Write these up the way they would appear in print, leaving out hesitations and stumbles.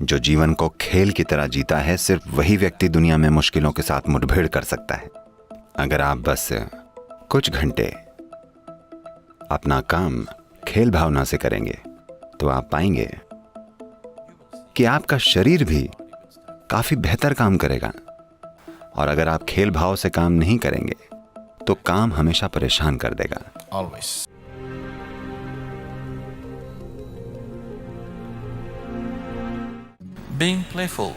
जो जीवन को खेल की तरह जीता है, सिर्फ वही व्यक्ति दुनिया में मुश्किलों के साथ मुठभेड़ कर सकता है। अगर आप बस कुछ घंटे अपना काम खेल भावना से करेंगे तो आप पाएंगे कि आपका शरीर भी काफी बेहतर काम करेगा। और अगर आप खेल भाव से काम नहीं करेंगे तो काम हमेशा परेशान कर देगा। Always. Being playful.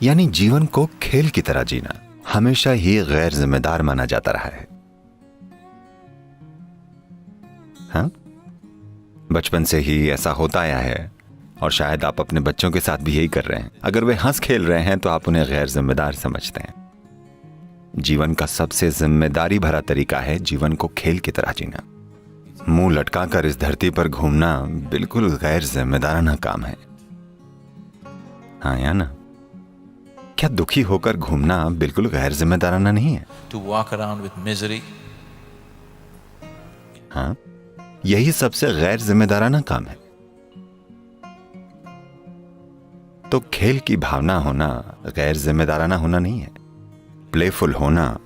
यानी जीवन को खेल की तरह जीना हमेशा ही गैर जिम्मेदार माना जाता रहा है। हाँ, बचपन से ही ऐसा होता आया है और शायद आप अपने बच्चों के साथ भी यही कर रहे हैं। अगर वे हंस खेल रहे हैं तो आप उन्हें गैर जिम्मेदार समझते हैं। जीवन का सबसे जिम्मेदारी भरा तरीका है जीवन को खेल की तरह जीना। मुंह लटकाकर इस धरती पर घूमना बिल्कुल गैर जिम्मेदाराना काम है। हाँ या ना? क्या दुखी होकर घूमना बिल्कुल गैर जिम्मेदाराना नहीं है? To walk around with misery. हाँ, यही सबसे गैर जिम्मेदाराना काम है। तो खेल की भावना होना गैर जिम्मेदाराना होना नहीं है। प्लेफुल होना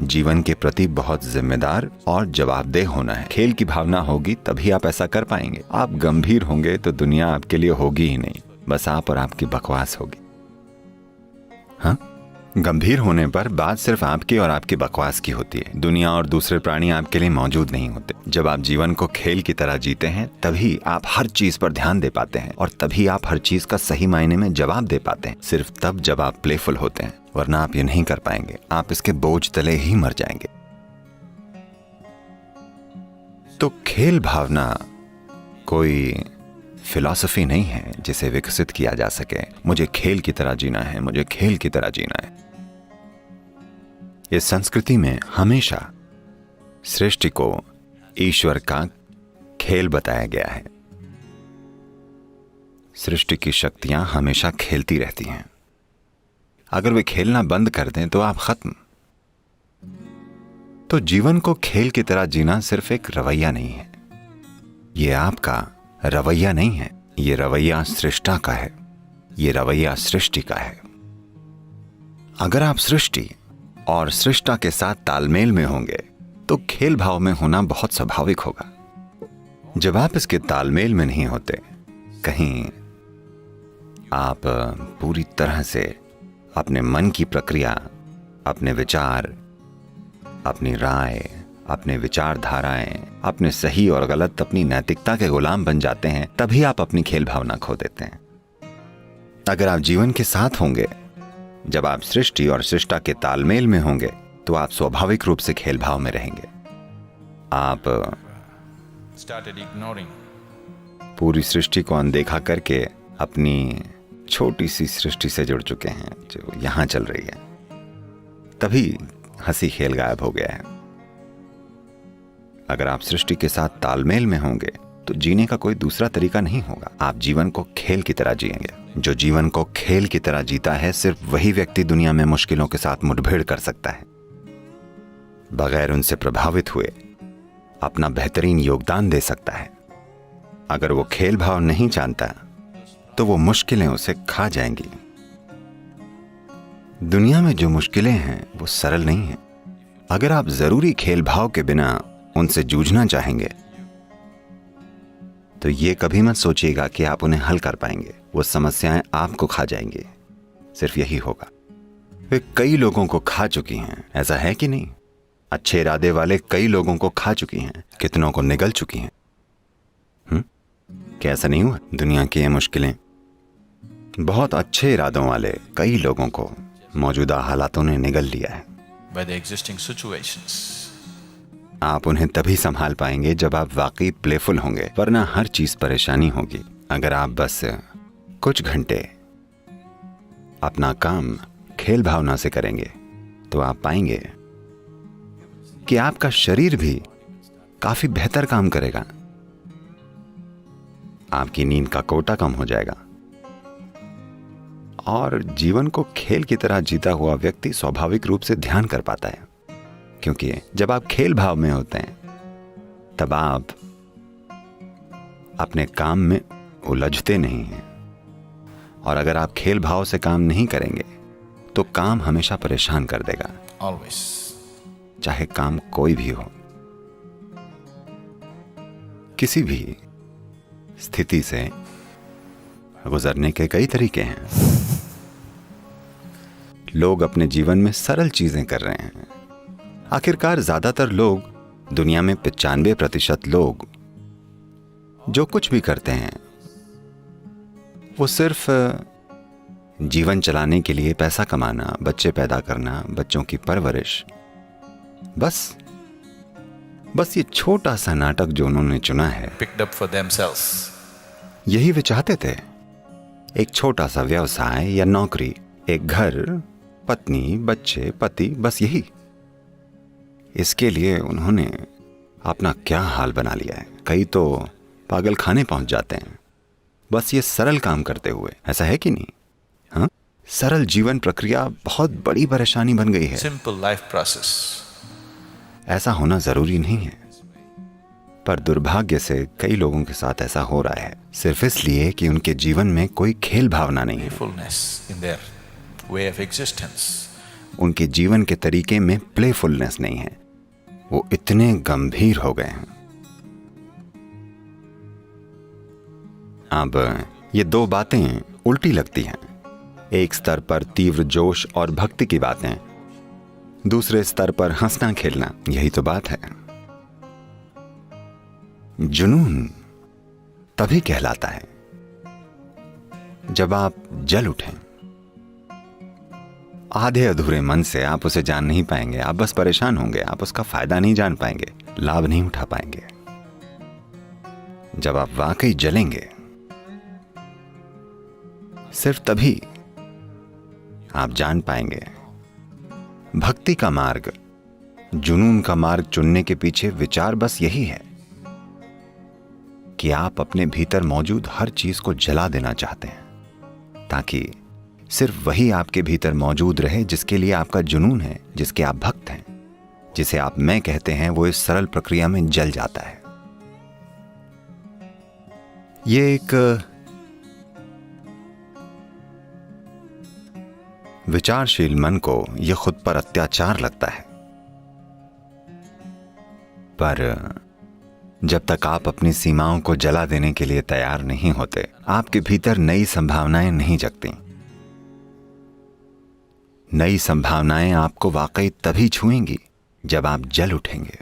जीवन के प्रति बहुत जिम्मेदार और जवाबदेह होना है। खेल की भावना होगी तभी आप ऐसा कर पाएंगे। आप गंभीर होंगे तो दुनिया आपके लिए होगी ही नहीं, बस आप और आपकी बकवास होगी। हाँ, गंभीर होने पर बात सिर्फ आपकी और आपकी बकवास की होती है। दुनिया और दूसरे प्राणी आपके लिए मौजूद नहीं होते। जब आप जीवन को खेल की तरह जीते हैं तभी आप हर चीज पर ध्यान दे पाते हैं और तभी आप हर चीज का सही मायने में जवाब दे पाते हैं। सिर्फ तब जब आप प्लेफुल होते हैं, वरना आप ये नहीं कर पाएंगे। आप इसके बोझ तले ही मर जाएंगे। तो खेल भावना कोई फिलॉसफी नहीं है जिसे विकसित किया जा सके। मुझे खेल की तरह जीना है, मुझे खेल की तरह जीना है। इस संस्कृति में हमेशा सृष्टि को ईश्वर का खेल बताया गया है। सृष्टि की शक्तियां हमेशा खेलती रहती हैं। अगर वे खेलना बंद कर दें तो आप खत्म। तो जीवन को खेल की तरह जीना सिर्फ एक रवैया नहीं है। ये आपका रवैया नहीं है, ये रवैया सृष्टा का है, ये रवैया सृष्टि का है। अगर आप सृष्टि और सृष्टा के साथ तालमेल में होंगे तो खेल भाव में होना बहुत स्वाभाविक होगा। जब आप इसके तालमेल में नहीं होते, कहीं आप पूरी तरह से अपने मन की प्रक्रिया, अपने विचार, अपनी राय, अपने विचारधाराएं, अपने सही और गलत, अपनी नैतिकता के गुलाम बन जाते हैं, तभी आप अपनी खेल भावना खो देते हैं। अगर आप जीवन के साथ होंगे, जब आप सृष्टि और सृष्टा के तालमेल में होंगे, तो आप स्वाभाविक रूप से खेल भाव में रहेंगे। आप Started ignoring. पूरी सृष्टि को अनदेखा करके अपनी छोटी सी सृष्टि से जुड़ चुके हैं जो यहां चल रही है। तभी हंसी खेल गायब हो गया है। अगर आप सृष्टि के साथ तालमेल में होंगे तो जीने का कोई दूसरा तरीका नहीं होगा। आप जीवन को खेल की तरह जिएंगे। जो जीवन को खेल की तरह जीता है, सिर्फ वही व्यक्ति दुनिया में मुश्किलों के साथ मुठभेड़ कर सकता है, बगैर उनसे प्रभावित हुए अपना बेहतरीन योगदान दे सकता है। अगर वो खेल भाव नहीं जानता तो वो मुश्किलें उसे खा जाएंगी। दुनिया में जो मुश्किलें हैं वो सरल नहीं हैं। अगर आप जरूरी खेल भाव के बिना उनसे जूझना चाहेंगे तो ये कभी मत सोचिएगा कि आप उन्हें हल कर पाएंगे। वो समस्याएं आपको खा जाएंगी। सिर्फ यही होगा। वे कई लोगों को खा चुकी हैं, ऐसा है कि नहीं? अच्छे इरादे वाले कई लोगों को खा चुकी हैं, कितनों को निगल चुकी हैं। क्या ऐसा नहीं हुआ? दुनिया की ये मुश्किलें बहुत अच्छे इरादों वाले कई लोगों को मौजूदा हालातों ने निगल लिया है। By the existing situations. आप उन्हें तभी संभाल पाएंगे जब आप वाकई प्लेफुल होंगे, वरना हर चीज परेशानी होगी। अगर आप बस कुछ घंटे अपना काम खेल भावना से करेंगे तो आप पाएंगे कि आपका शरीर भी काफी बेहतर काम करेगा। आपकी नींद का कोटा कम हो जाएगा और जीवन को खेल की तरह जीता हुआ व्यक्ति स्वाभाविक रूप से ध्यान कर पाता है। क्योंकि जब आप खेल भाव में होते हैं तब आप अपने काम में उलझते नहीं हैं, और अगर आप खेल भाव से काम नहीं करेंगे तो काम हमेशा परेशान कर देगा, always. चाहे काम कोई भी हो। किसी भी स्थिति से गुजरने के कई तरीके हैं। लोग अपने जीवन में सरल चीजें कर रहे हैं। आखिरकार ज्यादातर लोग, दुनिया में 95% लोग जो कुछ भी करते हैं वो सिर्फ जीवन चलाने के लिए, पैसा कमाना, बच्चे पैदा करना, बच्चों की परवरिश, बस ये छोटा सा नाटक जो उन्होंने चुना है, Picked up for themselves. यही वे चाहते थे। एक छोटा सा व्यवसाय या नौकरी, एक घर, पत्नी, बच्चे, पति, बस यही। इसके लिए उन्होंने अपना क्या हाल बना लिया है। कई तो पागल खाने पहुंच जाते हैं बस ये सरल काम करते हुए। ऐसा है कि नहीं? हाँ, सरल जीवन प्रक्रिया बहुत बड़ी परेशानी बन गई है। Simple life process. ऐसा होना जरूरी नहीं है, पर दुर्भाग्य से कई लोगों के साथ ऐसा हो रहा है, सिर्फ इसलिए कि उनके जीवन में कोई खेल भावना नहीं है। Playfulness in their way of existence. उनके जीवन के तरीके में प्लेफुलनेस नहीं है। वो इतने गंभीर हो गए हैं। अब ये दो बातें उल्टी लगती हैं। एक स्तर पर तीव्र जोश और भक्ति की बातें, दूसरे स्तर पर हंसना खेलना। यही तो बात है। जुनून तभी कहलाता है जब आप जल उठें। आधे अधूरे मन से आप उसे जान नहीं पाएंगे। आप बस परेशान होंगे, आप उसका फायदा नहीं जान पाएंगे, लाभ नहीं उठा पाएंगे। जब आप वाकई जलेंगे, सिर्फ तभी आप जान पाएंगे। भक्ति का मार्ग, जुनून का मार्ग चुनने के पीछे विचार बस यही है कि आप अपने भीतर मौजूद हर चीज को जला देना चाहते हैं, ताकि सिर्फ वही आपके भीतर मौजूद रहे जिसके लिए आपका जुनून है, जिसके आप भक्त हैं, जिसे आप मैं कहते हैं। वो इस सरल प्रक्रिया में जल जाता है। ये एक विचारशील मन को यह खुद पर अत्याचार लगता है, पर जब तक आप अपनी सीमाओं को जला देने के लिए तैयार नहीं होते, आपके भीतर नई संभावनाएं नहीं जगती। नई संभावनाएं आपको वाकई तभी छुएंगी जब आप जल उठेंगे।